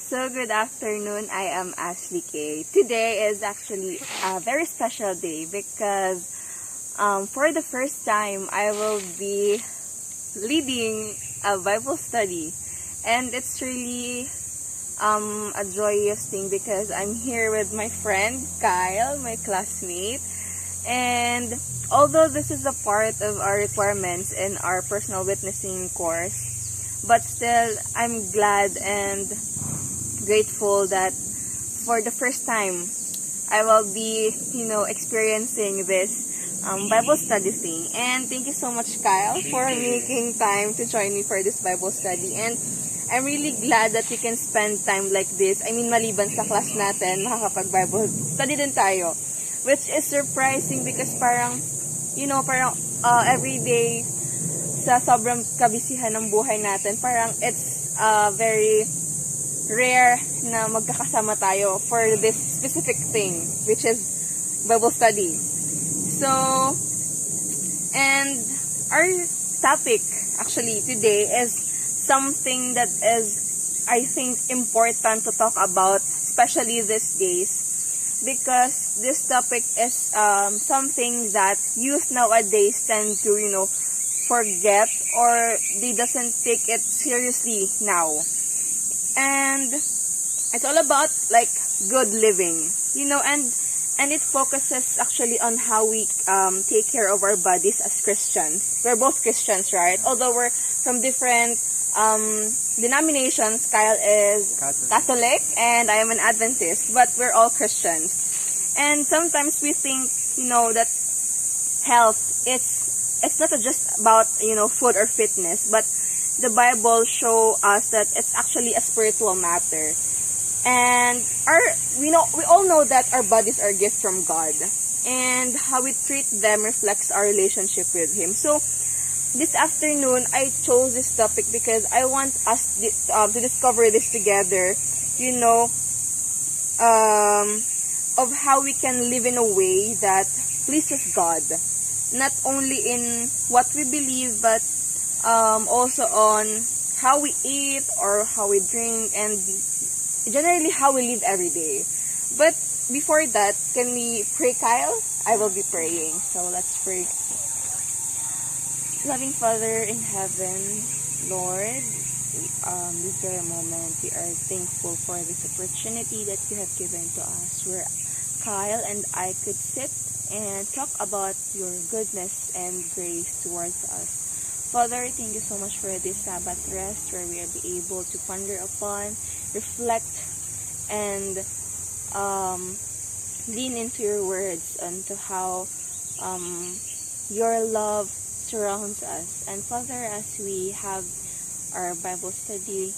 So good afternoon, I am Ashley Kay. Today is actually a very special day because for the first time I will be leading a Bible study, and it's really a joyous thing because I'm here with my friend Kyle, my classmate, and although this is a part of our requirements in our personal witnessing course, but still I'm glad and grateful that for the first time I will be, experiencing this Bible study thing. And thank you so much, Kyle, for making time to join me for this Bible study. And I'm really glad that we can spend time like this. I mean, maliban sa class natin, makakapag-Bible study din tayo. Which is surprising because parang everyday sa sobrang kabisihan ng buhay natin, parang it's very rare na magkakasama tayo for this specific thing, which is Bible study. So, and our topic actually today is something that is, I think, important to talk about, especially these days, because this topic is something that youth nowadays tend to, forget, or they doesn't take it seriously now. And it's all about like good living, and it focuses actually on how we take care of our bodies as Christians. We're both Christians, right? Although we're from different denominations. Kyle is Catholic and I am an Adventist, but we're all Christians. And sometimes we think, that health, it's not just about, food or fitness, but the Bible show us that it's actually a spiritual matter. And we all know that our bodies are a gift from God, and how we treat them reflects our relationship with Him. So this afternoon I chose this topic because I want us to discover this together, of how we can live in a way that pleases God, not only in what we believe, but also on how we eat or how we drink, and generally how we live every day. But before that, can we pray, Kyle? I will be praying. So let's pray. Loving Father in heaven, Lord, this very moment we are thankful for this opportunity that you have given to us, where Kyle and I could sit and talk about your goodness and grace towards us. Father, thank you so much for this Sabbath rest, where we will be able to ponder upon, reflect, and lean into your words and to how your love surrounds us. And Father, as we have our Bible study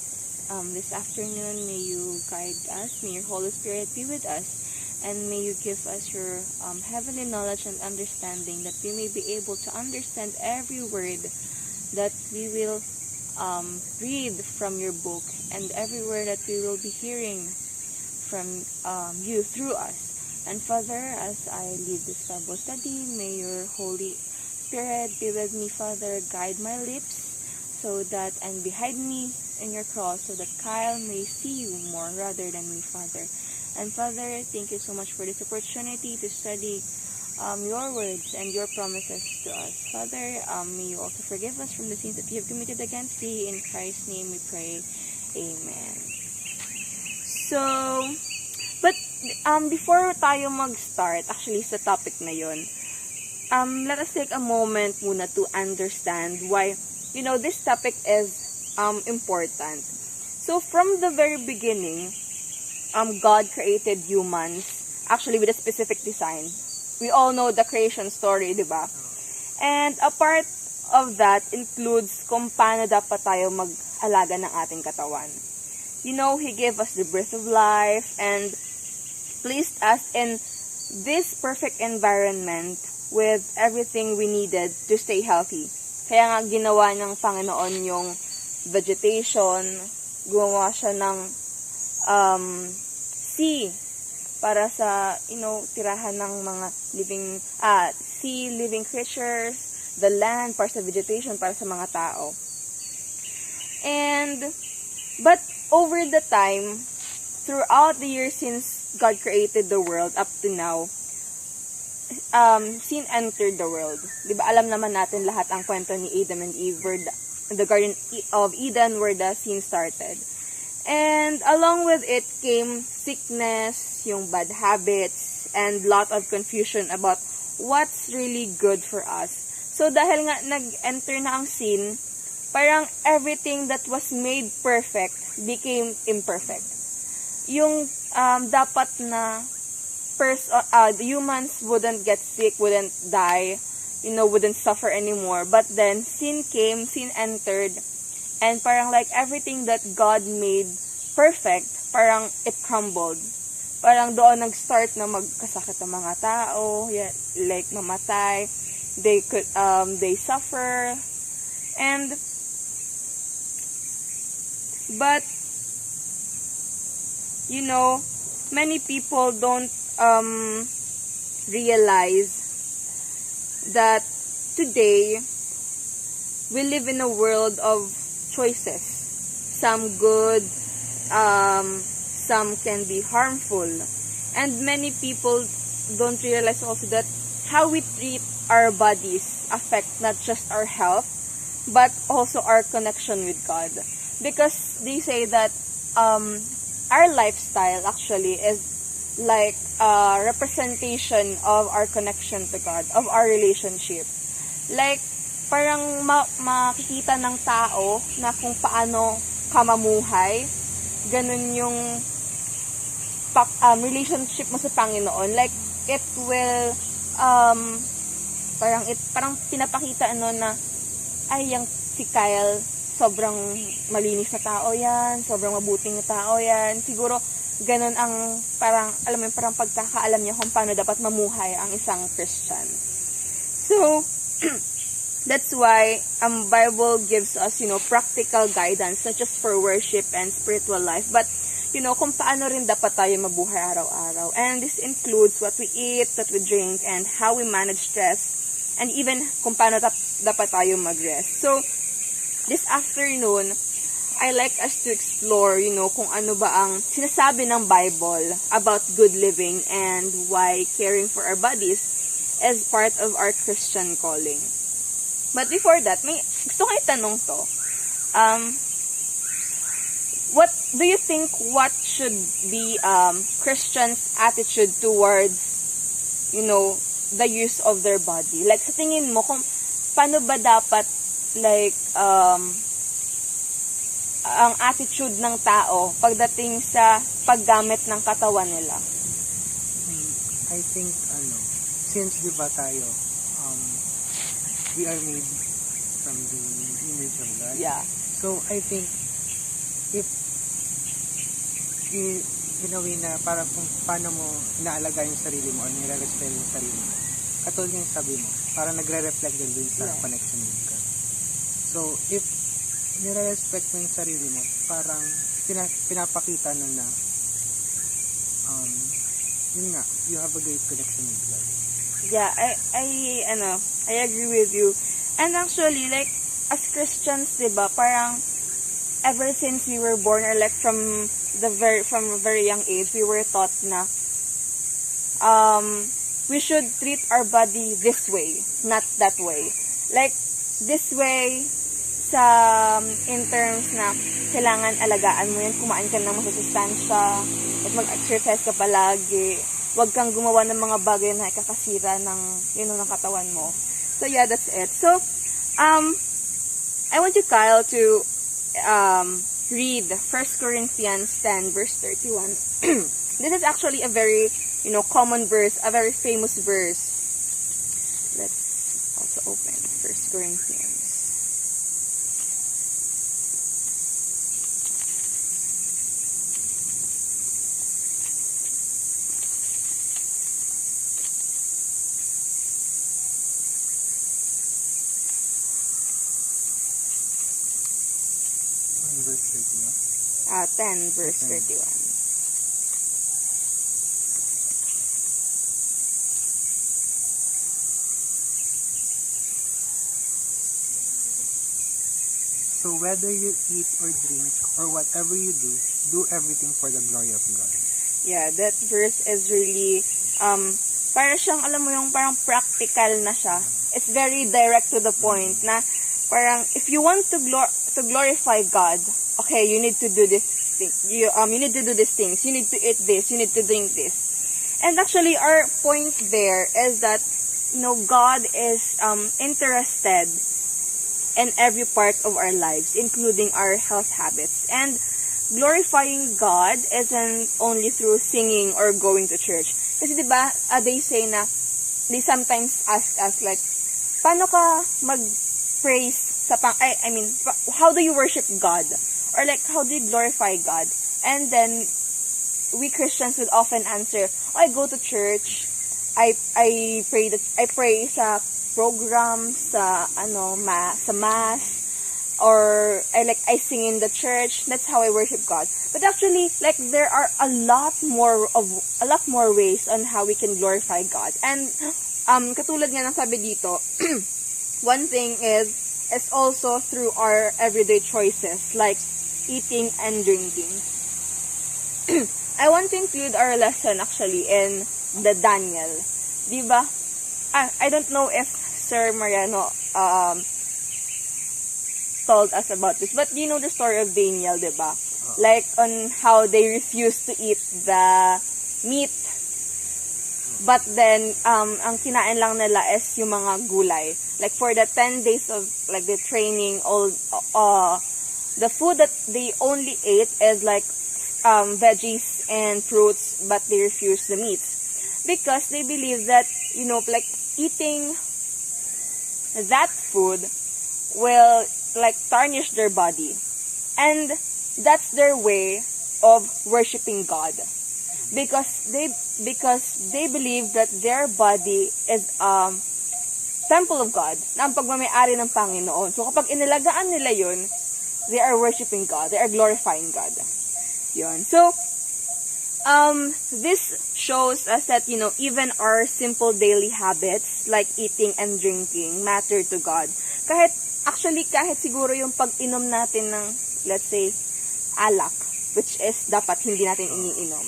this afternoon, may you guide us, may your Holy Spirit be with us, and may you give us your heavenly knowledge and understanding, that we may be able to understand every word that we will read from your book, and everywhere that we will be hearing from you through us. And Father, as I lead this Bible study, may your Holy Spirit be with me, Father. Guide my lips so that, and behind me in your cross, so that Kyle may see you more rather than me, Father. And Father, thank you so much for this opportunity to study your words and your promises to us. Father, may you also forgive us from the sins that we have committed against thee. In Christ's name we pray. Amen. So, but before tayo mag-start, actually sa topic na yun, let us take a moment muna to understand why, this topic is important. So, from the very beginning, God created humans, actually with a specific design. We all know the creation story, di ba? And a part of that includes kung paano dapat tayo mag-alaga ng ating katawan. He gave us the breath of life and placed us in this perfect environment with everything we needed to stay healthy. Kaya nga ginawa ng Panginoon yung vegetation, gumawa siya ng sea, para sa, tirahan ng mga living creatures, the land, para sa vegetation, para sa mga tao. But over the time, throughout the years since God created the world up to now, sin entered the world. Di ba alam naman natin lahat ang kwento ni Adam and Eve where in the Garden of Eden where the sin started. And along with it came sickness, yung bad habits, and lot of confusion about what's really good for us. So dahil nga nag-enter na ang sin, parang everything that was made perfect became imperfect. Yung dapat na the humans wouldn't get sick, wouldn't die, wouldn't suffer anymore. But then, sin came, sin entered, and parang like everything that God made perfect, parang it crumbled. Parang doon nag-start na magkasakit ng mga tao, like mamatay, they suffer, but, many people don't realize that today we live in a world of choices. Some good, some can be harmful. And many people don't realize also that how we treat our bodies affect not just our health, but also our connection with God. Because they say that our lifestyle actually is like a representation of our connection to God, of our relationship. Like, parang makikita ng tao na kung paano ka mamuhay, ganun yung relationship mo sa Panginoon. Like, it will, parang pinapakita na, ay, yung si Kyle, sobrang malinis na tao yan, sobrang mabuting na tao yan. Siguro, ganun ang parang, parang pagkakaalam niya kung paano dapat mamuhay ang isang Christian. So, that's why Bible gives us, practical guidance, not just for worship and spiritual life, but, kung paano rin dapat tayo mabuhay araw-araw. And this includes what we eat, what we drink, and how we manage stress, and even kung paano dapat tayo mag-rest. So, this afternoon, I like us to explore, kung ano ba ang sinasabi ng Bible about good living and why caring for our bodies is part of our Christian calling. But before that, gusto ko itanong to. What do you think what should be Christians' attitude towards, the use of their body? Like, sa tingin mo, kung paano ba dapat, like, ang attitude ng tao pagdating sa paggamit ng katawan nila? I think, since di ba tayo, we are made from the image of God. Yeah. So, I think, if, in a way na, para kung paano mo inaalaga yung sarili mo or nire-respeto yung sarili mo, katulad yung sabi mo, para nagre-reflect din dun sa connection with God. So, if nire-respect mo yung sarili mo, parang pinapakita nun na, yun nga, you have a great connection with God. Yeah, I agree with you. And actually, like, as Christians, diba, parang, ever since we were born, or like from a very young age, we were taught na, we should treat our body this way, not that way. Like, this way, in terms na, kailangan alagaan mo yan, kumain ka ng masusustansya, at mag-exercise ka palagi, wag kang gumawa ng mga bagay na ikakasira ng katawan mo. So yeah, that's it. So, I want you, Kyle, to read 1 Corinthians 10 verse 31. This is actually a very, common verse, a very famous verse. Let's also open 1 Corinthians. Verse 10 verse 31. So whether you eat or drink or whatever you do everything for the glory of God. Yeah, that verse is really, para siyang, alam mo yung parang practical na siya. It's very direct to the point na parang, if you want to glorify God, okay, you need to do this thing. You need to do these things. You need to eat this. You need to drink this. And actually, our point there is that, God is interested in every part of our lives, including our health habits. And glorifying God isn't only through singing or going to church. Kasi diba, they they sometimes ask us like, paano ka mag-praise sa how do you worship God? Or like, how do you glorify God? And then, we Christians would often answer, I go to church, I pray sa program, sa sa mass, or I sing in the church. That's how I worship God. But actually, like, there are a lot more ways on how we can glorify God. And katulad nga ng sabi dito, one thing is also through our everyday choices, like eating and drinking. I want to include our lesson actually in the Daniel. Diba? I don't know if Sir Mariano told us about this, but you know the story of Daniel, diba? Like on how they refused to eat the meat, but then ang kinain lang nila is yung mga gulay. Like for the 10 days of like the training, all the food that they only ate is like veggies and fruits, but they refused the meats because they believe that like eating that food will like tarnish their body, and that's their way of worshiping God because they believe that their body is temple of God na ang pagmamayari ng Panginoon. So kapag inilagaan nila yun, they are worshiping God, they are glorifying God. Yun. So this shows us that even our simple daily habits like eating and drinking matter to God. Kahit siguro yung pag-inom natin ng, let's say, alak, which is dapat hindi natin iniinom.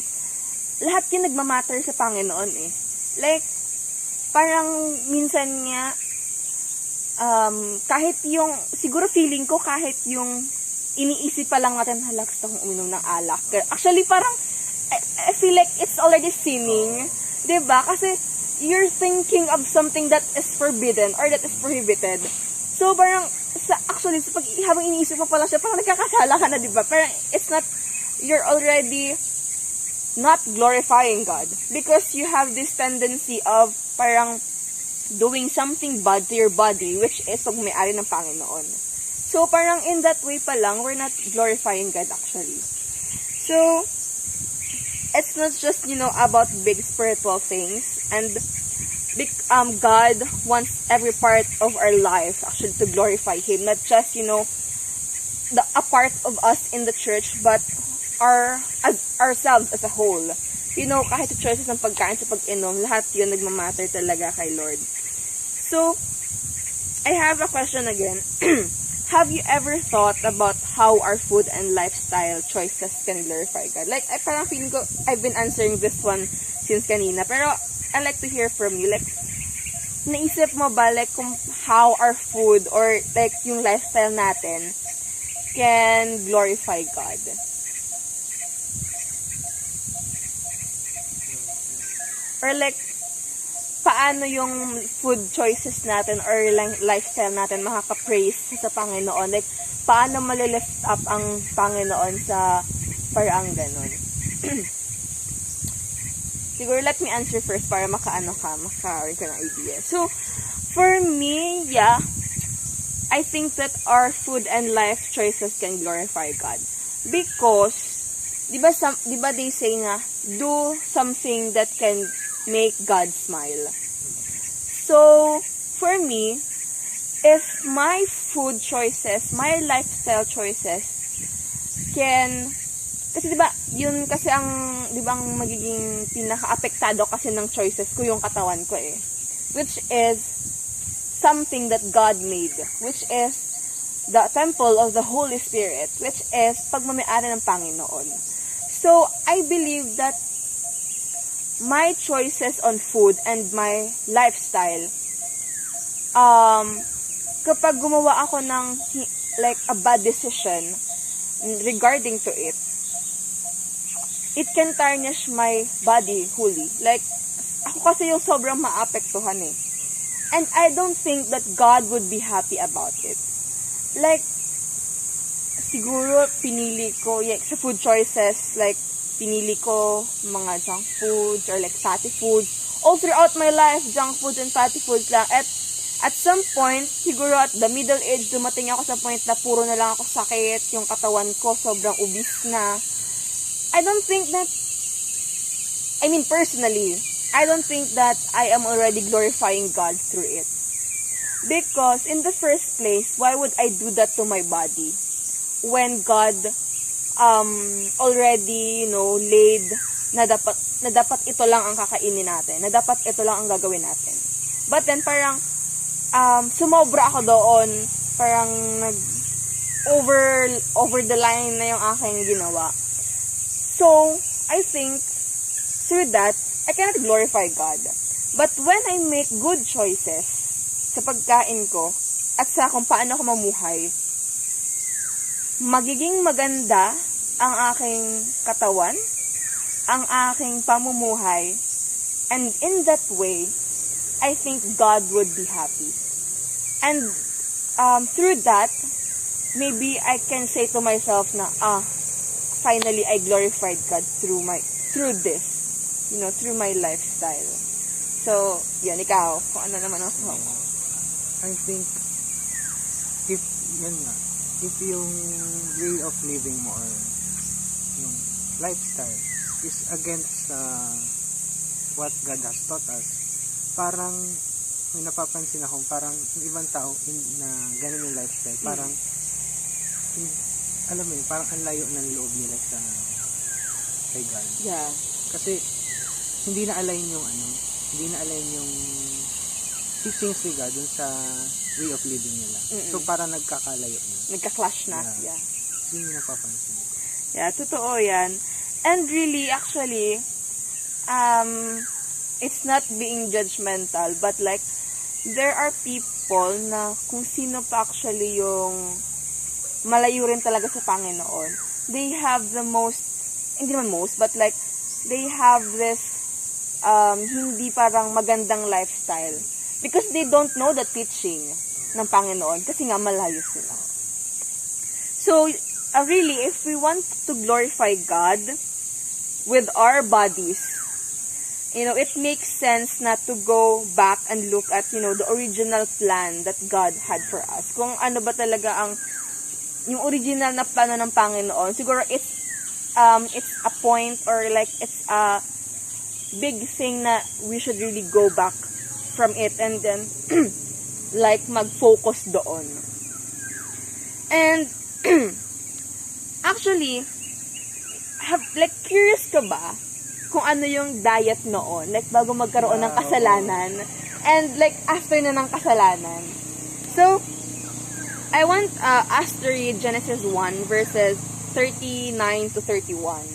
Lahat yun nagmamatter sa Panginoon eh. Like, parang minsan nga, kahit yung, siguro feeling ko kahit yung iniisip pa lang natin, gusto kong uminom ng alak. Actually, parang, I feel like it's already sinning. Diba? Kasi, you're thinking of something that is forbidden or that is prohibited. So, parang, habang iniisip mo pala siya, parang nagkakasala ka na, diba? Parang, it's not, you're already not glorifying God. Because you have this tendency of, parang, doing something bad to your body, which is pagmayari ng Panginoon. So, parang in that way pa lang, we're not glorifying God actually. So, it's not just, about big spiritual things. And God wants every part of our life actually to glorify Him. Not just, a part of us in the church, but ourselves as a whole. Kahit sa choices ng pagkain sa pag-inom, lahat yun nagmamatter talaga kay Lord. So, I have a question again. Have you ever thought about how our food and lifestyle choices can glorify God? Like, parang feeling ko, I've been answering this one since kanina. Pero, I'd like to hear from you. Like, naisip mo ba, like, kung how our food or, like, yung lifestyle natin can glorify God? Or, like, paano yung food choices natin or lifestyle natin makaka-praise sa Panginoon? Like, paano malilift up ang Panginoon sa paraang ganon? Siguro, let me answer first para makaroon ka ng idea. So, for me, yeah, I think that our food and life choices can glorify God. Because, di ba they say na, do something that can make God smile. So, for me, if my food choices, my lifestyle choices can, kasi diba, yun kasi ang magiging pinaka-apektado kasi ng choices ko yung katawan ko eh. Which is something that God made. Which is the temple of the Holy Spirit, which is pagmamayari ng Panginoon. So, I believe that my choices on food and my lifestyle, kapag gumawa ako ng like a bad decision regarding to it can tarnish my body wholly. Like, ako kasi yung sobrang maapektuhan eh. And I don't think that God would be happy about it. Like, siguro pinili ko, sa food choices, like, pinili ko mga junk foods or like fatty foods. All throughout my life, junk foods and fatty foods lang. At some point, siguro at the middle age, dumating ako sa point na puro na lang ako sakit, yung katawan ko sobrang obese na. I don't think that, personally, I don't think that I am already glorifying God through it. Because in the first place, why would I do that to my body? When God already, laid na dapat ito lang ang kakainin natin, na dapat ito lang ang gagawin natin. But then parang sumobra ako doon, parang over the line na yung aking ginawa. So, I think through that, I cannot glorify God. But when I make good choices sa pagkain ko at sa kung paano ako mamuhay, magiging maganda ang aking katawan, ang aking pamumuhay, and in that way, I think God would be happy. And through that, maybe I can say to myself na, finally I glorified God through this, through my lifestyle. So, yun, ikaw, kung ano naman ako. I think, if yung way of living mo or yung lifestyle is against what God has taught us, parang may napapansin akong parang yung ibang tao na ganun yung lifestyle, parang alam mo yun, parang ang layo ng loob nila kay God. Yeah. Kasi hindi na align yung teachings ni God dun sa way of living nila. So parang nagkakalayo na. Nagka-clash na. Yeah. Yun yung napapansin ko. Yeah, totoo yan. And really, actually, it's not being judgmental, but like, there are people na kung sino pa actually yung malayo rin talaga sa Panginoon. They have the most, hindi naman most, but like, they have this, hindi parang magandang lifestyle. Because they don't know the teaching ng Panginoon. Kasi nga, malayo sila. So, really, if we want to glorify God with our bodies, it makes sense not to go back and look at, the original plan that God had for us. Kung ano ba talaga yung original na plano ng Panginoon, siguro it's a point or like it's a big thing na we should really go back from it and then like mag-focus doon. And actually, curious ka ba kung ano yung diet noon, like bago magkaroon ng kasalanan and like after na ng kasalanan? So, I want us to read Genesis 1 verses 39 to 31.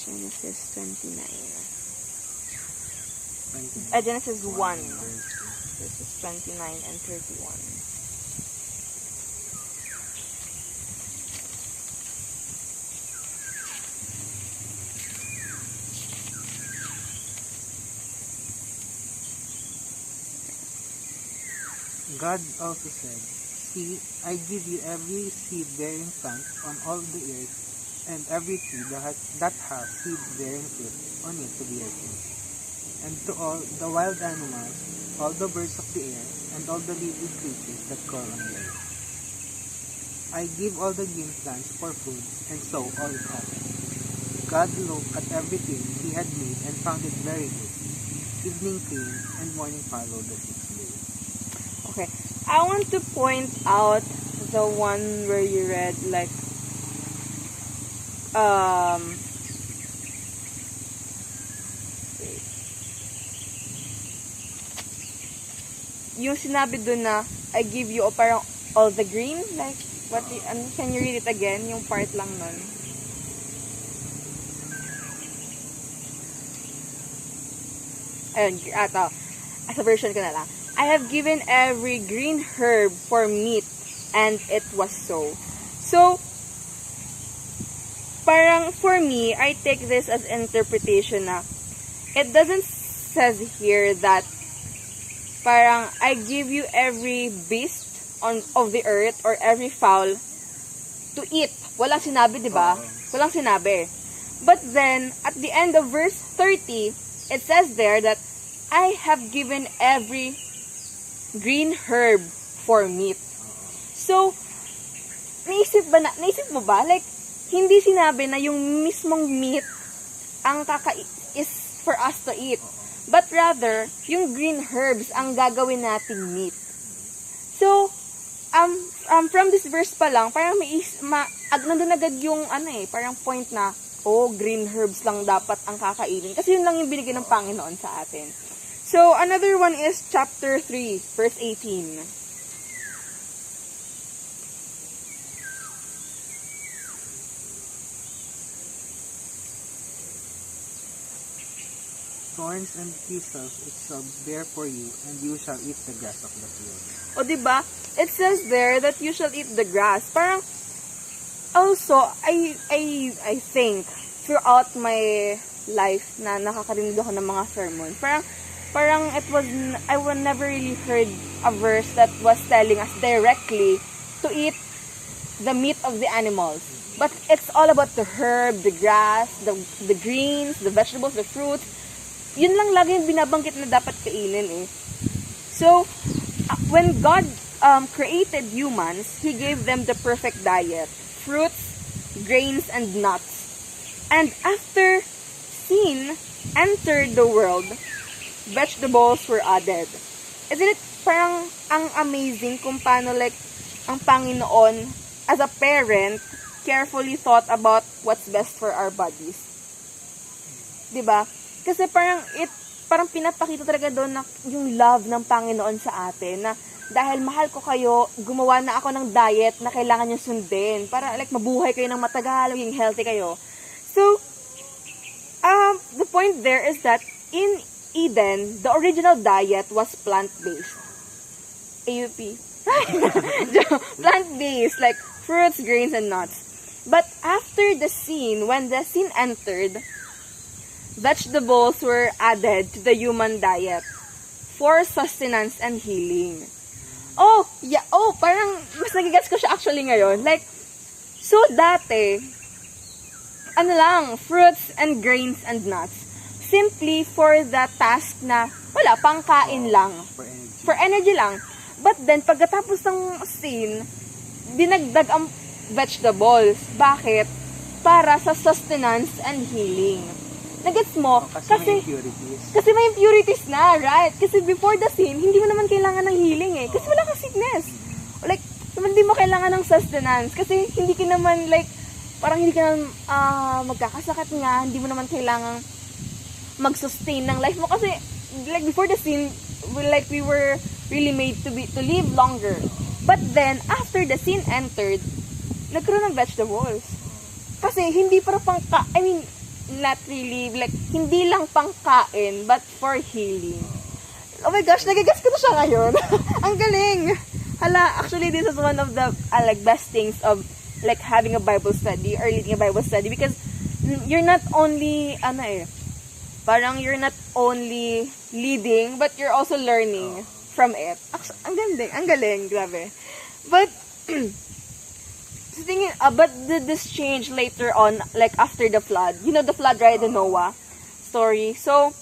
Genesis 29. Genesis 1 verses 29 and 31. God also said, See, I give you every seed-bearing plant on all the earth, and every tree that has seed-bearing fruit on it to bear fruit. And to all the wild animals, all the birds of the air, and all the living creatures that crawl on the earth. I give all the green plants for food, and so all it happened. God looked at everything he had made and found it very good. Evening came, and morning followed the sixth day. Okay, I want to point out the one where you read like um, yung sinabi dun na, I give you parang all the green, like, can you read it again? Yung part lang nun. Ayun, as a version ko na lang. I have given every green herb for meat, and it was so. So, parang for me, I take this as interpretation na, it doesn't says here that parang I give you every beast of the earth or every fowl to eat. Walang sinabi, di ba? Walang sinabi. But then, at the end of verse 30, it says there that I have given every green herb for meat. So, naisip mo ba? Like, hindi sinabi na yung mismong meat ang is for us to eat. But rather, yung green herbs ang gagawin nating meat. So, from this verse pa lang, parang nandun agad yung parang point na, green herbs lang dapat ang kakainin. Kasi yun lang yung binigay ng Panginoon sa atin. So, another one is chapter 3, verse 18. Thorns and thistles it shall bear for you, and you shall eat the grass of the field. O, diba? It says there that you shall eat the grass. Parang, also, I think, throughout my life na nakakarinig ako ng mga sermon, parang I would never really heard a verse that was telling us directly to eat the meat of the animals. But it's all about the herb, the grass, the greens, the vegetables, the fruits. Yun lang lagi yung binabanggit na dapat kainin eh. So, when God created humans, He gave them the perfect diet. Fruits, grains, and nuts. And after sin entered the world, vegetables were added. Isn't it parang ang amazing kung paano like ang Panginoon as a parent carefully thought about what's best for our bodies. 'Di ba? Kasi parang pinapakita talaga doon na yung love ng Panginoon sa atin na dahil mahal ko kayo, gumawa na ako ng diet na kailangan nyo sundin para like mabuhay kayo ng matagal, maging healthy kayo. So, the point there is that in Eden, the original diet was plant-based. AUP. Plant-based, like fruits, grains, and nuts. But after the sin, when the sin entered, vegetables were added to the human diet for sustenance and healing. Parang mas nagigets ko siya actually ngayon. Like, so dati, fruits and grains and nuts. Simply for the task na, pangkain lang. For energy lang. But then, pagkatapos ng sin, dinagdag ang vegetables. Bakit? Para sa sustenance and healing. Nagets mo? Kasi may impurities na, right? Kasi before the sin, hindi mo naman kailangan ng healing eh. Kasi wala kang sickness. Like, hindi mo kailangan ng sustenance. Kasi hindi ka naman like, parang hindi ka naman magkakasakit nga. Hindi mo naman kailangan mag-sustain ng life mo. Kasi, like, before the sin, we were really made to live longer. But then, after the sin entered, nagkaroon ng vegetables. Kasi, hindi para not really, like, hindi lang pangkain, but for healing. Oh my gosh, nagigets ko na siya ngayon. Ang galing! Actually, this is one of the, best things of, like, having a Bible study, or leading a Bible study, because you're not only, parang you're not only leading, but you're also learning from it. Actually, ang galing, grabe. But, but did this change later on, like after the flood? You know the flood, right? The Noah story. So,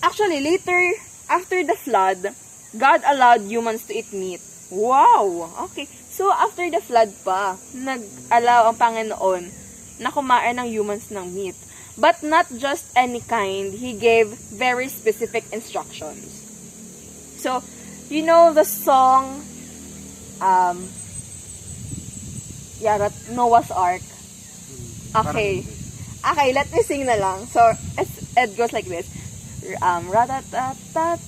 actually, later, after the flood, God allowed humans to eat meat. Wow! Okay. So, after the flood pa, nag-allow ang Panginoon na kumain ng humans ng meat. But not just any kind. He gave very specific instructions. So, you know the song, Noah's Ark. Okay. Okay, let me sing na lang. So, it goes like this. Ratatatat,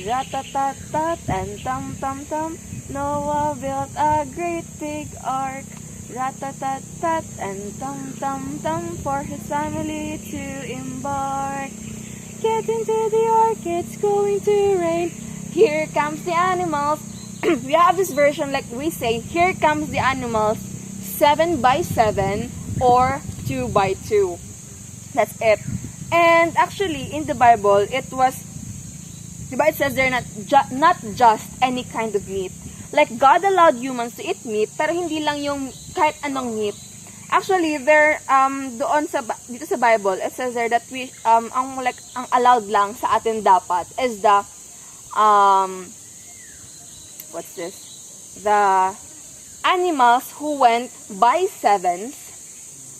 ratatatat, and tum-tum-tum. Noah built a great big ark. Ratatatat, and tum-tum-tum, for his family to embark. Get into the ark, it's going to rain. Here comes the animals. We have this version like we say, here comes the animals, 7 by 7 or 2 by 2. That's it. And actually, in the Bible, it says there not just any kind of meat. Like, God allowed humans to eat meat, pero hindi lang yung kahit anong meat. Actually, dito sa Bible, it says there that ang allowed lang sa atin dapat is the, what's this? The animals who went by 7s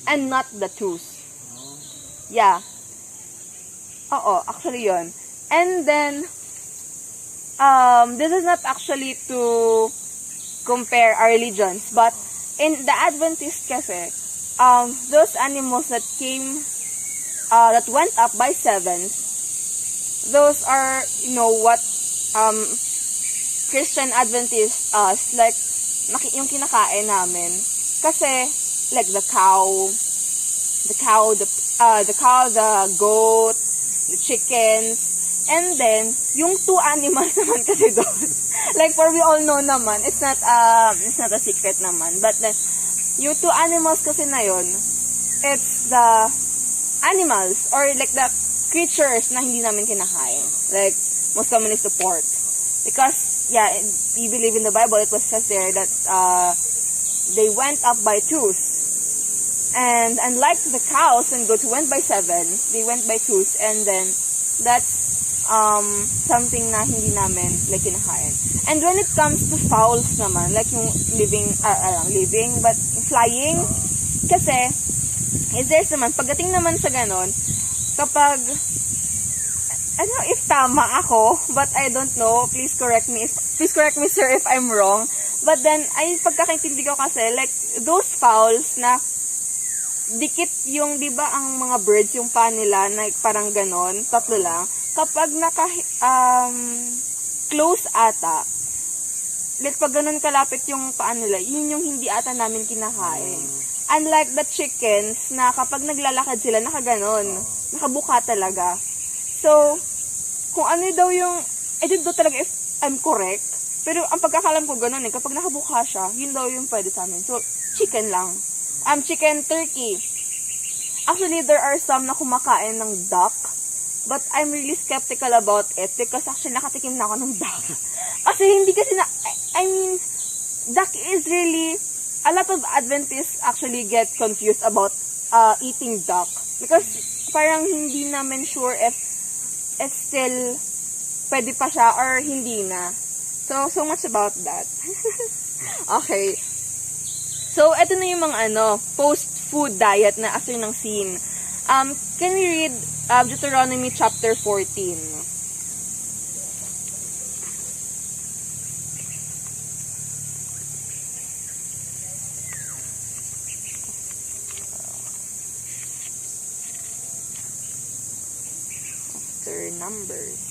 and not the 2s. Yeah. Oo, actually yun. And then, this is not actually to compare our religions, but in the Adventist kasi, those animals that that went up by 7s, those are, what Christian Adventists like, yung kinakain namin. Kasi, like the cow, the goat, the chickens, and then, yung 2 animals naman kasi doon. Like, for we all know naman, it's not a secret naman. But then, yung 2 animals kasi na yun, it's the animals, or like the creatures na hindi namin kinakain. Like, most commonly is the pork. Because, yeah, we believe in the Bible, it was says there that they went up by 2s. And unlike the cows and goats who went by 7s, they went by 2s, and then that's something na hindi namin like kinakain. And when it comes to fowls naman, like yung living, but flying, kasi there's naman, pagdating naman sa ganon, kapag, I don't know if tama ako, but I don't know, please correct me sir if I'm wrong, but then, pagkakaintindi ko kasi, like, those fowls na dikit yung, di ba, ang mga birds, yung paa nila, na parang ganon, 3 lang, kapag close ata, like, pag ganon kalapit yung paa nila, yun yung hindi ata namin kinakain. Unlike the chickens, na kapag naglalakad sila, nakaganon, nakabuka talaga. So, kung ano daw yung, I don't know talaga if I'm correct, pero ang pagkakalam ko ganon kapag nakabuka siya, yun daw yung pwede sa amin. So, chicken lang. Chicken, turkey. Actually, there are some na kumakain ng duck, but I'm really skeptical about it because actually nakatikim na ako ng duck. Kasi hindi kasi I mean, duck is really, a lot of Adventists actually get confused about eating duck because parang hindi namin sure if it's still pwede pa siya or hindi na. So much about that. Okay. So, ito na yung mga post-food diet na after ng scene. Can we read Deuteronomy chapter 14? After Numbers.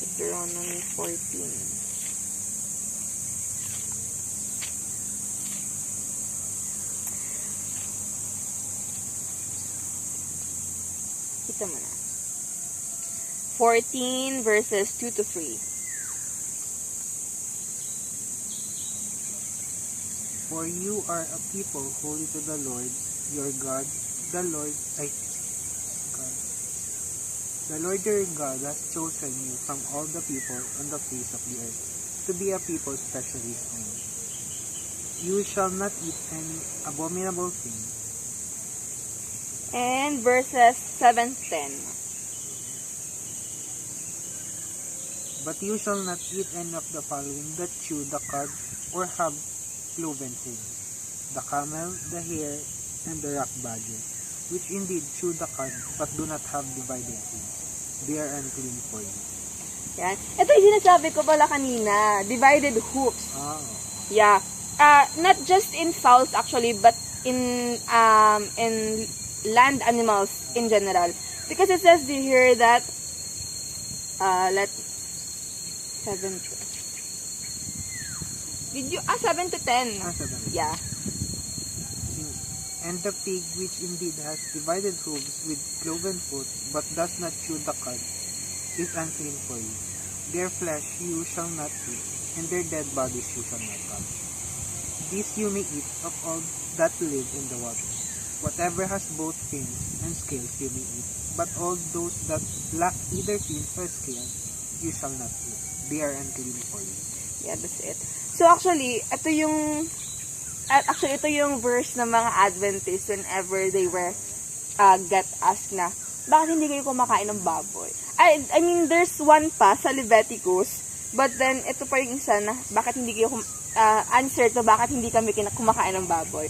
Deuteronomy 14. Kita mo na. 14 verses 2 to 3. For you are a people holy to the Lord, your God. The Lord your God has chosen you from all the people on the face of the earth to be a people specially his own. You shall not eat any abominable thing. And verses 7-10. But you shall not eat any of the following that chew the cud or have cloven hooves, the camel, the hare, and the rock badger, which indeed chew the cud, but do not have divided hooves. They are unclean for you. Yan. Ito yung sinasabi ko pala kanina, divided hooves. Oh. Yeah. Not just in fowls actually, but in land animals in general. Because it says here that 7 to 10. 7. Yeah. And the pig which indeed has divided hooves with cloven foot, but does not chew the cud, is unclean for you. Their flesh you shall not eat, and their dead bodies you shall not touch. These you may eat of all that live in the water. Whatever has both fins and scales you may eat, but all those that lack either fins or scales you shall not eat. They are unclean for you. Yeah, that's it. So actually, ito yung verse ng mga Adventists whenever they were get asked na, bakit hindi kayo kumakain ng baboy? I mean, there's one pa sa Leviticus, but then ito pa yung isa na, bakit hindi kayo answer to, bakit hindi kami kumakain ng baboy?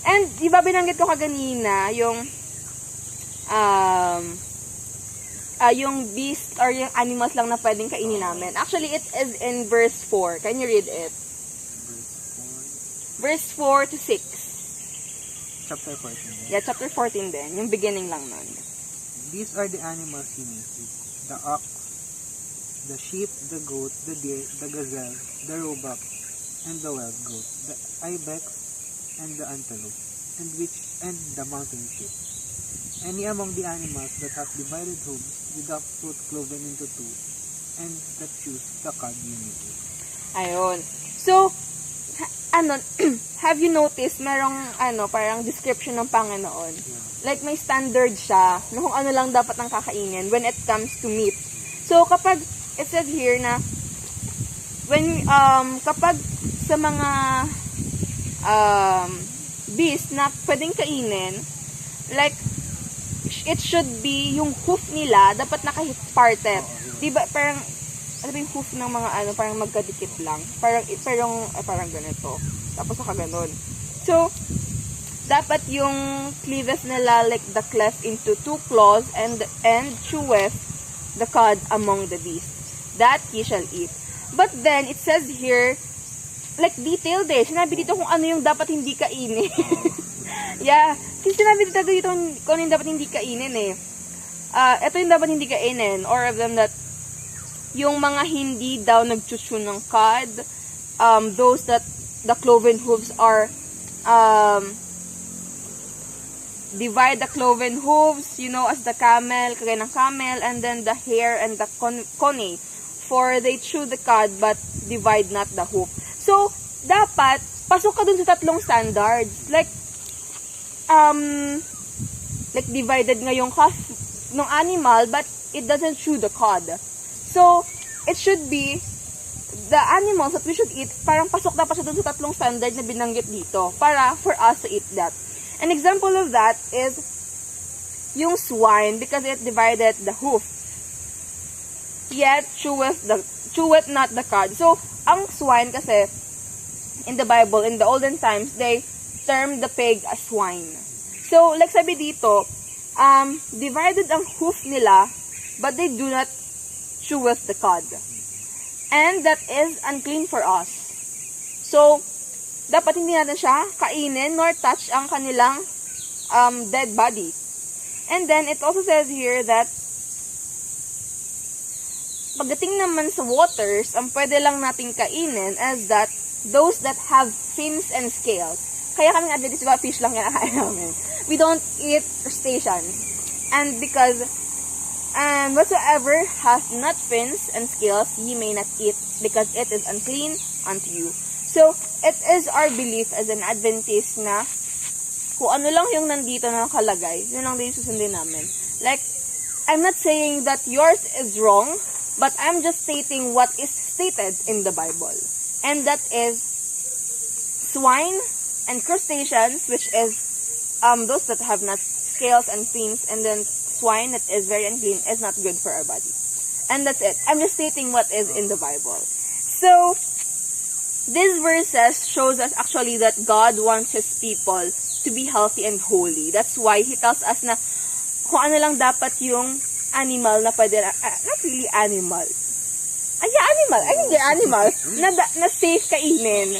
And, diba binanggit ko kaganina, yung beast or yung animals lang na pwedeng kainin namin. Actually, it is in verse 4. Can you read it? Verse 4 to 6. Chapter 14. Yeah, chapter 14 din. Yung beginning lang nun. These are the animals you may eat. The ox, the sheep, the goat, the deer, the gazelle, the roebuck, and the wild goat, the ibex, and the antelope, and the mountain sheep. Any among the animals that have divided hooves with the foot cloven into two, and that chews the cud you may eat. Ayun. So, have you noticed, merong, parang description ng Panginoon? Yeah. Like, may standard siya na kung ano lang dapat ang kakainin when it comes to meat. So, kapag, it says here na, kapag sa mga, beast na pwedeng kainin, like, it should be, yung hoof nila, dapat naka-parted. Diba, parang, ano yung hoof ng mga parang magkadikit lang. Parang ganito. Tapos saka ganon. So, dapat yung cleavage nila, like the cleft into 2 claws, and cheweth the cud among the beasts. That ye shall eat. But then, it says here, like detailed sinabi dito kung ano yung dapat hindi kainin. Yeah. Kasi sinabi dito kung ano yung dapat hindi kainin ito yung dapat hindi kainin, or of them that yung mga hindi daw nagchuchu ng cud, those that the cloven hooves are, divide the cloven hooves, as the camel, kagaya ng camel, and then the hare and the coney, for they chew the cud, but divide not the hoof. So, dapat, pasok ka dun sa tatlong standards. Like divided nga yung hoof ng animal, but it doesn't chew the cud. So, it should be, the animals that we should eat, parang pasok dapat siya dun sa tatlong standard na binanggit dito, para for us to eat that. An example of that is yung swine, because it divided the hoof, yet cheweth not the cud. So, ang swine kasi, in the Bible, in the olden times, they termed the pig as swine. So, like sabi dito, divided ang hoof nila, but they do not cheweth the cud. And that is unclean for us. So, dapat hindi natin siya kainin nor touch ang kanilang dead body. And then, it also says here that pagdating naman sa waters, ang pwede lang natin kainin is that those that have fins and scales. Kaya kami Adventist, diba, fish lang kinakain namin. We don't eat crustaceans. And because whatsoever has not fins and scales, ye may not eat, because it is unclean unto you. So, it is our belief as an Adventist na kung ano lang yung nandito na nakalagay, yun lang din susundin namin. Like, I'm not saying that yours is wrong, but I'm just stating what is stated in the Bible. And that is swine and crustaceans, which is those that have not scales and fins, and then swine that is very unclean is not good for our body. And that's it. I'm just stating what is in the Bible. So, these verses shows us actually that God wants His people to be healthy and holy. That's why He tells us na kung ano lang dapat yung animal na pwede, not really animal. Ay, yeah, animal. I think they're animals na safe kainin.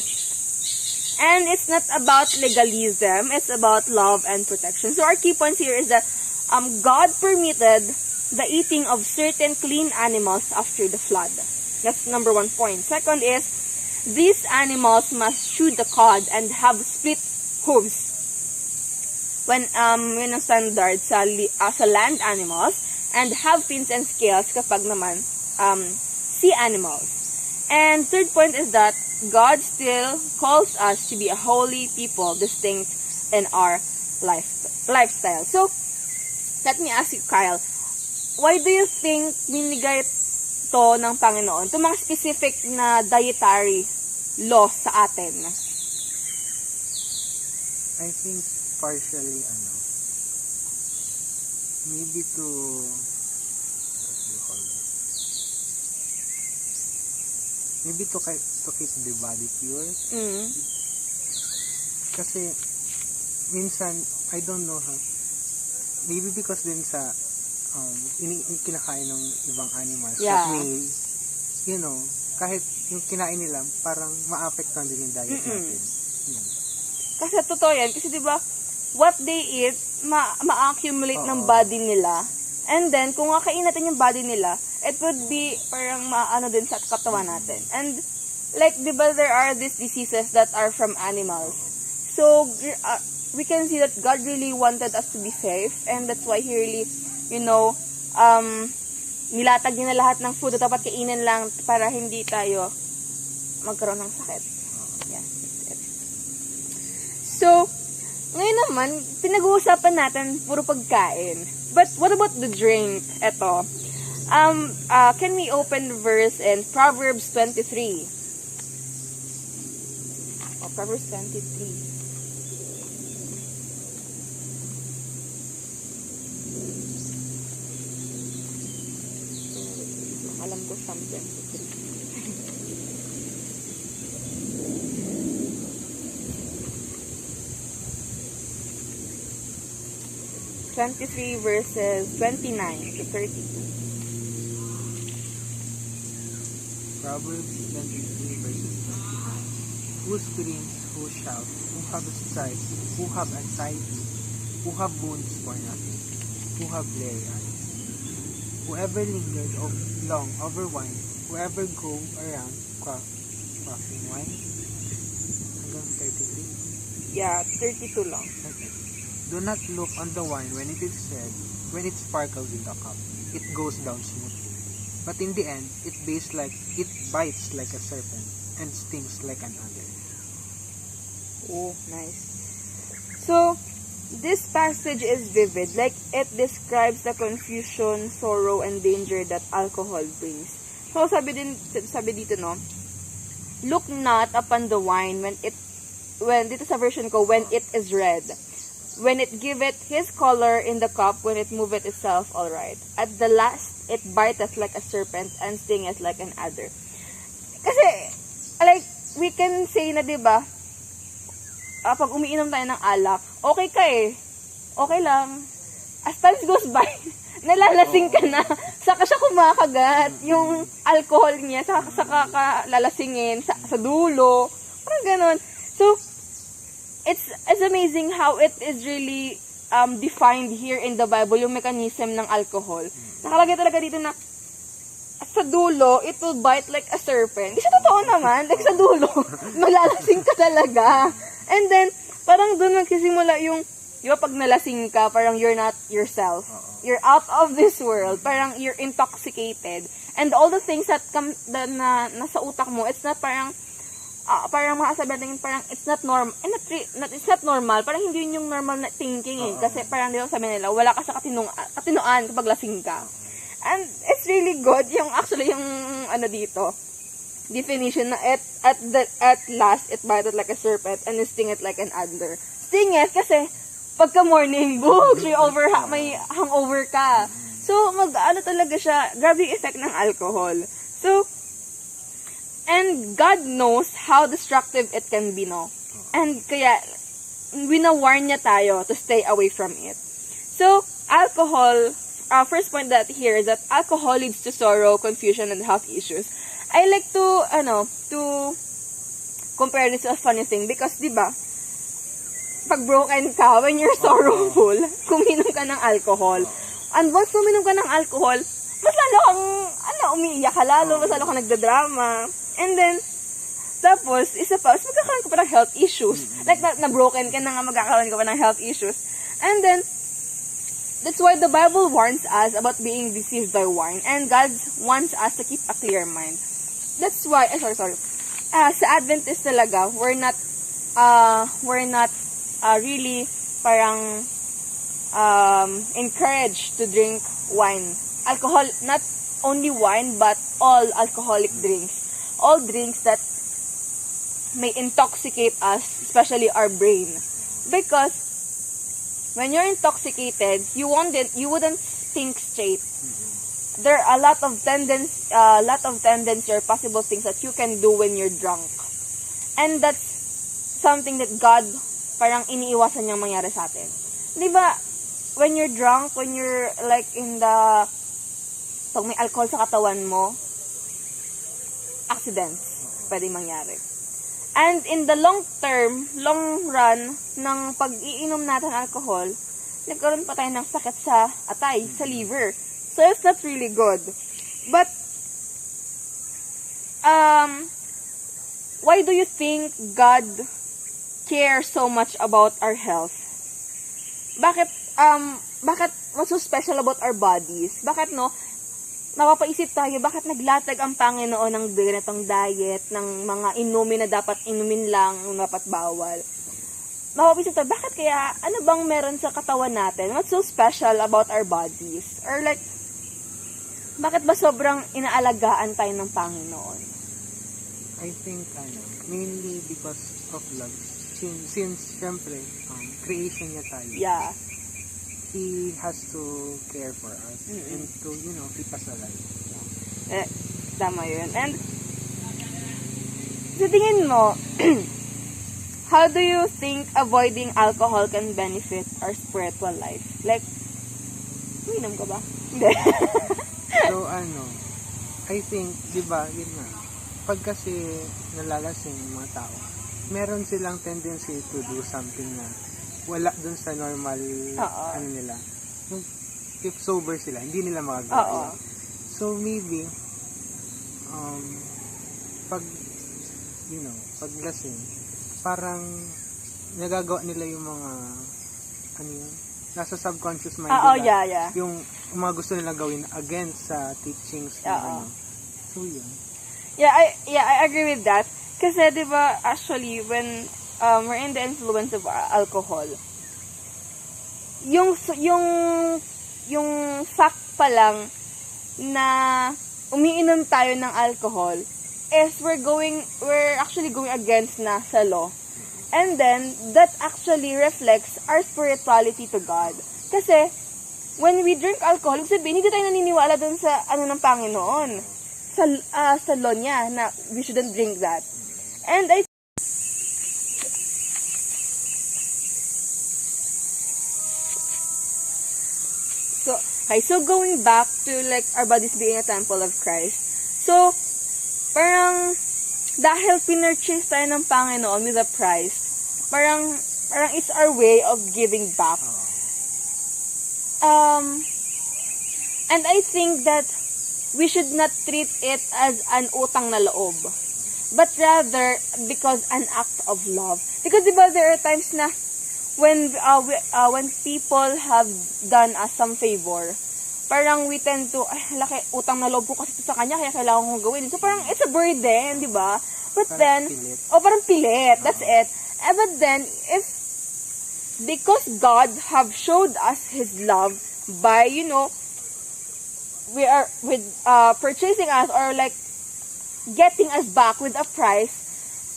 And it's not about legalism, it's about love and protection. So our key points here is that God permitted the eating of certain clean animals after the flood. That's number 1 point. Second is, these animals must chew the cud and have split hooves. When standard sa land animals, and have fins and scales kapag naman sea animals. And third point is that God still calls us to be a holy people, distinct in our lifestyle. So, let me ask you, Kyle, why do you think binigay to ng Panginoon, itong mga specific na dietary laws sa atin? I think partially, maybe to, what do you call that? Maybe to keep the body pure. Kasi, minsan, I don't know maybe because din sa, kinakain ng ibang animals. Yeah. That may, kahit yung kinain nila, parang ma-affectan din yung diet natin. Kasi totoo yan. Kasi diba, what they eat, ma-accumulate ng body nila. And then, kung kakain natin yung body nila, it would be parang maano din sa katawan natin. And, like, diba, there are these diseases that are from animals. So, we can see that God really wanted us to be safe. And that's why He really, nilatag niya na lahat ng food na dapat kainin lang para hindi tayo magkaroon ng sakit. Yeah. So, ngayon naman, pinag-uusapan natin puro pagkain. But what about the drink? Eto. Can we open the verse in Proverbs 23? Proverbs 23. Alam ko Psalm 23. 23 verses 29 to 32. Proverbs 23 verses 29. Who screams, who shout, who have strife, who have anxiety, who have wounds for nothing, who have bleary eyes. Whoever lingered long over wine, whoever go around quaffing wine. Hanggang 33? Yeah, 32 lang. Okay. Do not look on the wine when it is red, when it sparkles in the cup. It goes down smoothly. But in the end, it bites like a serpent and stings like an adder. Oh, nice. So, this passage is vivid. Like, it describes the confusion, sorrow, and danger that alcohol brings. So, sabi dito, no, look not upon the wine dito sa version ko, when it is red. When it giveth his color in the cup, when it moveth itself alright. At the last, it biteth like a serpent and stingeth like an adder. Kasi, like, we can say na, diba, pag umiinom tayo ng alak, okay ka eh. Okay lang. As time goes by, nalalasing ka na. Saka siya kumakagat. Yung alcohol niya, saka ka lalasingin sa dulo. Parang ganon. So, it's amazing how it is really defined here in the Bible, yung mechanism ng alcohol. Nakalagay talaga dito na sa dulo, it will bite like a serpent. Hindi siya totoo naman. Like sa dulo, malalasing ka talaga. And then, parang doon nagsisimula yung, pag nalasing ka, parang you're not yourself. You're out of this world. Parang you're intoxicated. And all the things that na nasa utak mo, it's not parang makasabi natin, parang it's not normal. It's not normal. Parang hindi yun yung normal na thinking eh. Kasi parang dito sabi nila, wala ka sa katinoan kapag lasing ka. And it's really good yung dito definition na at last it bited like a serpent and stingeth like an adder. Stingeth kasi pagka morning books, may hangover ka. So talaga siya, grabe yung effect ng alcohol. So and God knows how destructive it can be, no? And kaya wina-warn niya tayo to stay away from it. So alcohol, first point that here is that alcohol leads to sorrow, confusion, and health issues. I like to compare this to a funny thing because, di ba, pag broken ka, when you're sorrowful, kuminom ka ng alcohol. And once kuminom ka ng alcohol, mas lalo kang, umiiyak ka lalo, mas lalo kang nagdadrama. And then, tapos, isa pa, magkakaroon ka pa ng health issues. Like, na-broken ka na nga, magkakaroon ka pa ng health issues. And then, that's why the Bible warns us about being deceived by wine. And God wants us to keep a clear mind. That's why, sorry. Sa Adventist talaga, we're not really parang encouraged to drink wine. Alcohol, not only wine, but all alcoholic drinks. All drinks that may intoxicate us, especially our brain. Because when you're intoxicated, you wouldn't think straight. There are a lot of tendency or possible things that you can do when you're drunk. And that's something that God parang iniiwasan niyang mangyari sa atin. 'Di ba? When you're drunk, when you're like pag may alcohol sa katawan mo, accidents pwedeng mangyari. And in the long run, ng pag-iinom natin ng alcohol, nagkaroon pa tayo ng sakit sa atay, sa liver. So, it's not really good. But, why do you think God cares so much about our health? Bakit, what's so special about our bodies? Bakit, napapaisip tayo, bakit naglatag ang Panginoon ng ganitong diet, ng mga inumin na dapat inumin lang, dapat bawal? Napapaisip tayo, bakit kaya, ano bang meron sa katawan natin? What's so special about our bodies? Or like, bakit ba sobrang inaalagaan tayo ng Panginoon? I think, mainly because of love. Since syempre, creation niya tayo. Yeah. He has to care for us and to, keep us alive. Tama yun. And, sa tingin mo, how do you think avoiding alcohol can benefit our spiritual life? Like, uminom ka ba? Hindi. So, I think, di ba, yun nga, pag kasi nalalasing yung mga tao, meron silang tendency to do something na wala dun sa normal, nila. If sober sila, hindi nila magagawa. So, maybe, pag lasing, parang nagagawa nila yung mga, nasa subconscious mind nila. Yeah. Yung mga gusto nilang gawin against sa teachings na So, yun. Yeah, I agree with that. Kasi, di ba, actually, when we're in the influence of alcohol, yung fact pa lang na umiinom tayo ng alcohol is we're actually going against na sa law. And then, that actually reflects our spirituality to God. Kasi, when we drink alcohol, sabihin, hindi tayo naniniwala dun sa ng Panginoon. Sa law niya, na we shouldn't drink that. And so going back to like our bodies being a temple of Christ. So, parang dahil pinurchase tayo ng Panginoon with a price, parang it's our way of giving back. And I think that we should not treat it as an utang na loob, but rather because an act of love. Because diba there are times na when people have done us some favor, parang we tend to, laki, utang na loob ko kasi sa kanya, kaya kailangan kong gawin. So parang it's a burden, di ba? But parang then, pilit. Parang pilit, that's it. But then, because God have showed us His love by, we are purchasing us or like getting us back with a price,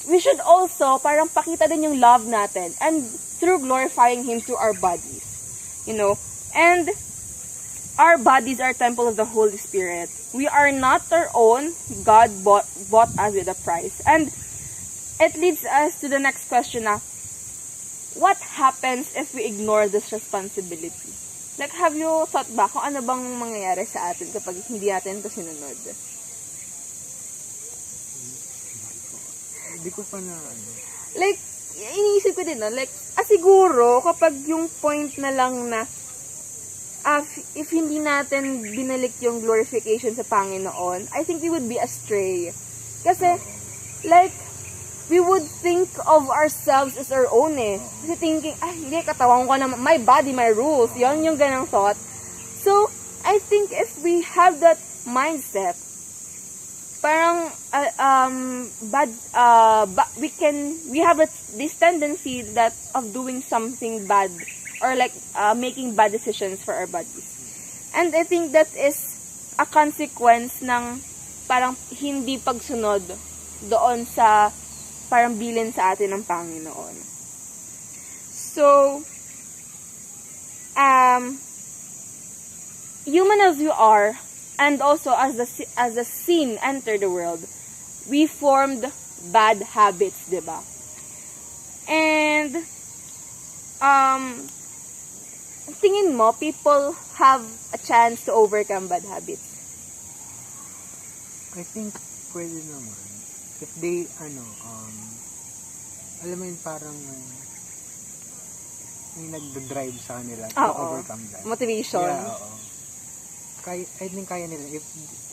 we should also parang pakita din yung love natin and through glorifying Him through our bodies. And our bodies are temple of the Holy Spirit. We are not our own. God bought us with a price. And it leads us to the next question na, what happens if we ignore this responsibility? Like, have you thought ba kung ano bang mangyayari sa atin kapag hindi natin ito sinunod? Di ko pa na, ano. Like, iniisip ko din, no? Like, siguro, kapag yung point na lang na, if hindi natin binalik yung glorification sa Panginoon, I think we would be astray. Kasi, like, we would think of ourselves as our own eh. Kasi thinking, hindi, katawan ko naman, my body, my rules. Yon yung ganang thought. So, I think if we have that mindset, parang, we have this tendency that of doing something bad, or like, making bad decisions for our bodies. And I think that is a consequence ng parang hindi pagsunod doon sa parang bilin sa atin ng Panginoon. So, human as you are, and also as the sin entered the world, we formed bad habits, diba? And, tingin mo, people have a chance to overcome bad habits? I think, pwede naman. If they, alam mo yun, parang may nagdadrive sa kanila to overcome that. Motivation. Yeah, oo. I think kaya nila if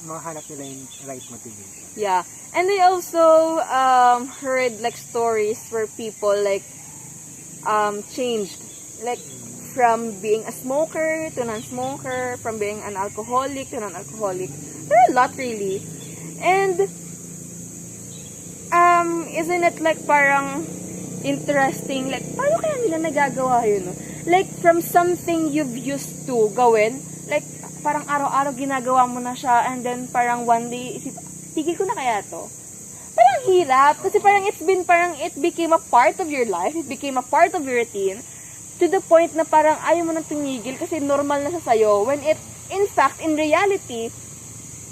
mahanap nila yung right motivation. Yeah. And I also heard like stories where people like changed. Like from being a smoker to non-smoker, from being an alcoholic to non-alcoholic. There are a lot really. And isn't it like parang interesting, like paano kaya nila nagagawa yun, no? Like from something you've used to gawin, like parang araw-araw ginagawa mo na siya, and then parang one day isip, tigil ko na kaya to. Parang hirap kasi parang it became a part of your life, it became a part of your routine, to the point na parang ayaw mo nang tumigil kasi normal na sa sayo, when it, in fact, in reality,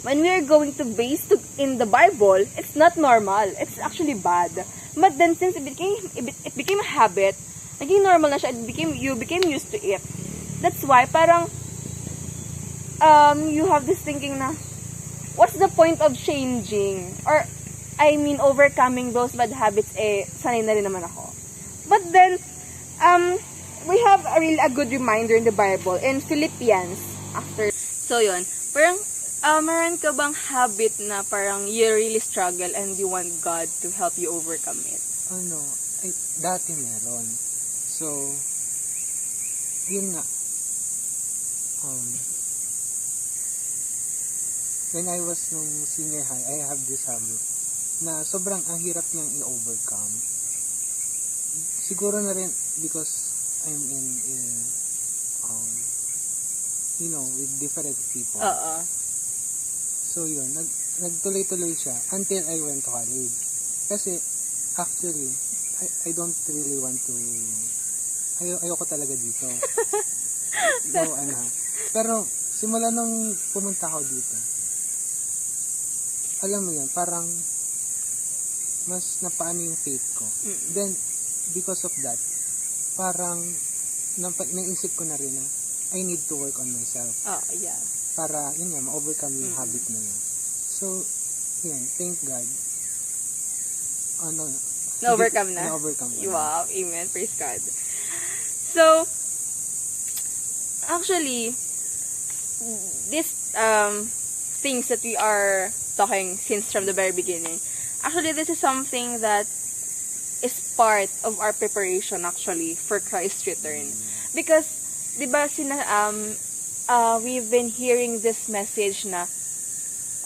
when we are going to base in the Bible, it's not normal. It's actually bad. But then since it became a habit, naging normal na siya, you became used to it. That's why parang you have this thinking na, what's the point of changing? Or overcoming those bad habits, sanay na rin naman ako. But then we have a good reminder in the Bible in Philippians after. So yun, parang meron ka bang habit na parang you really struggle and you want God to help you overcome it? Dati meron. So, yun nga. When I was nung senior high, I have this habit na sobrang ang hirap niyang i-overcome. Siguro na rin because I'm in with different people. So yun, nagtuloy-tuloy siya until I went to college. Kasi actually, I don't really want to, ayoko talaga dito. So, pero simula nung pumunta ako dito, alam mo yun, parang mas napaano yung faith ko. Then, because of that, parang naisip ko na rin na I need to work on myself. Yeah. Para, yun nga, ma-overcome yung habit na yun. So, yun, thank God. Na-overcome na? Na-overcome na. Wow, amen. Praise God. So, actually, this things that we are talking since from the very beginning, actually, this is something that is part of our preparation, actually, for Christ's return. Because, di ba, we've been hearing this message na,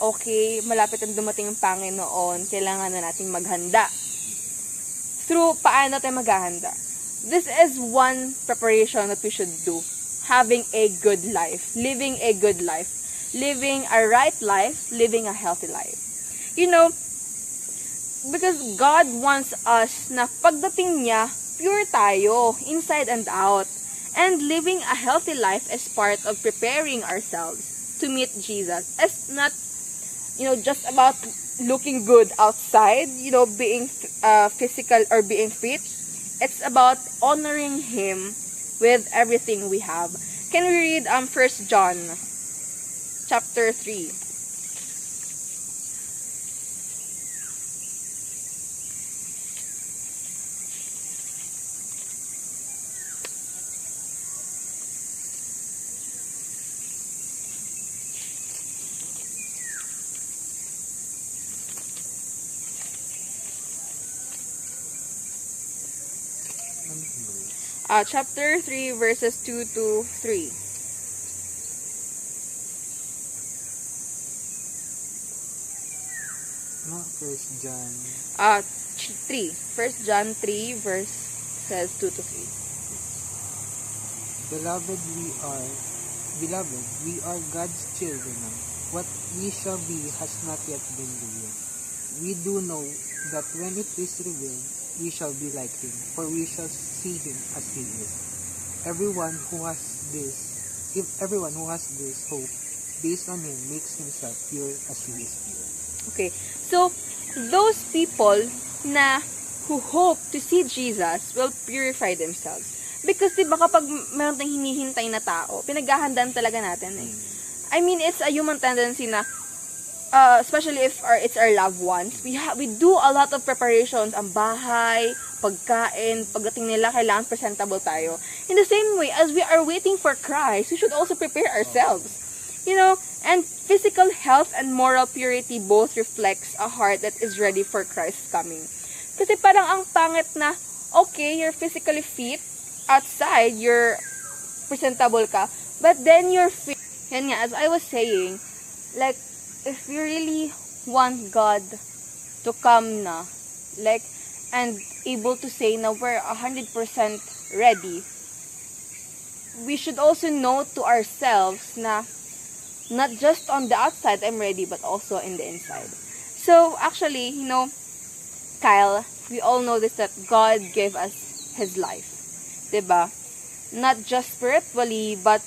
okay, malapit ang dumating ang Panginoon, kailangan na nating maghanda. Through paano tayo maghahanda? This is one preparation that we should do. Having a good life. Living a good life. Living a right life. Living a healthy life. You know, because God wants us na pagdating niya, pure tayo, inside and out. And living a healthy life is part of preparing ourselves to meet Jesus. It's not, just about looking good outside, being physical or being fit. It's about honoring Him with everything we have. Can we read 1 John chapter 3? Chapter 3, verses 2 to 3. No, First John. 3. 1 John 3, verses 2 to 3. Beloved, we are God's children now. What we shall be has not yet been revealed. We do know that when it is revealed, we shall be like him, for we shall see him as he is. Everyone who has this hope based on him makes himself pure as he is pure. Okay. So, those people na who hope to see Jesus will purify themselves. Because, diba, kapag meron tayong hinihintay na tao, pinaghahandaan talaga natin eh. I mean, it's a human tendency na, especially if it's our loved ones, we do a lot of preparations, ang bahay, pagkain, pagdating nila, kailangan presentable tayo. In the same way, as we are waiting for Christ, we should also prepare ourselves. You know, and physical health and moral purity both reflects a heart that is ready for Christ's coming. Kasi parang ang pangit na, okay, you're physically fit, outside, you're presentable ka, but then you're fit. Yan nga, as I was saying, like, if you really want God to come na, like, and able to say na we're 100% ready, we should also know to ourselves na not just on the outside I'm ready, but also in the inside. So, actually, you know, Kyle, we all know this, that God gave us His life. Diba? Not just spiritually, but